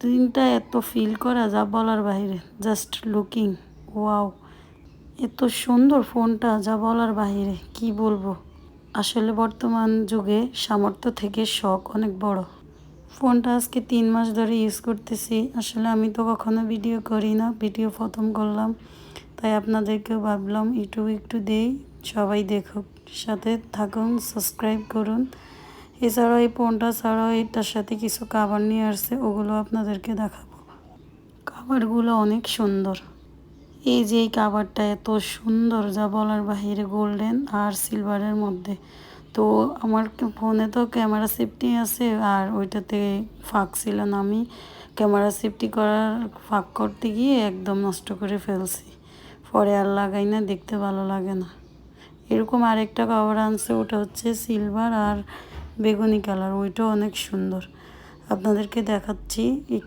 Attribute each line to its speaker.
Speaker 1: স্ক্রিনটা এত ফিল করা যা বলার বাইরে, জাস্ট লুকিং ওয়াও, এত সুন্দর ফোনটা যা বলার বাইরে, কি বলবো। আসলে বর্তমান যুগে সামর্থ্য থেকে শখ অনেক বড়। ফোনটা আজকে 3 মাস ধরে ইউজ করতেছি। আসলে আমি তো কখনো ভিডিও করি না, ভিডিও প্রথম করলাম, তাই আপনাদেরকেও ভাবলাম ইউটিউবে একটু দেই, সবাই দেখুক, সাথে থাকুন, সাবস্ক্রাইব করুন। এছাড়াও এই ফোনটা ছাড়াও এটার সাথে কিছু কাভার নিয়ে আসছে, ওগুলো আপনাদেরকে দেখাবো। কাভারগুলো অনেক সুন্দর। এই যে এই কাভারটা এত সুন্দর যা বলার বাহিরে, গোল্ডেন আর সিলভারের মধ্যে। তো আমার ফোনে তো ক্যামেরা সেফটি আছে, আর ওইটাতে ফাঁক ছিল না, আমি ক্যামেরা সেফটি করার ফাঁক করতে গিয়ে একদম নষ্ট করে ফেলছি। পরে আর লাগাই না, দেখতে ভালো লাগে না। এরকম আরেকটা কভার আনছে, ওটা হচ্ছে সিলভার আর বেগুনি কালার, ওইটাও অনেক সুন্দর, আপনাদেরকে দেখাচ্ছি।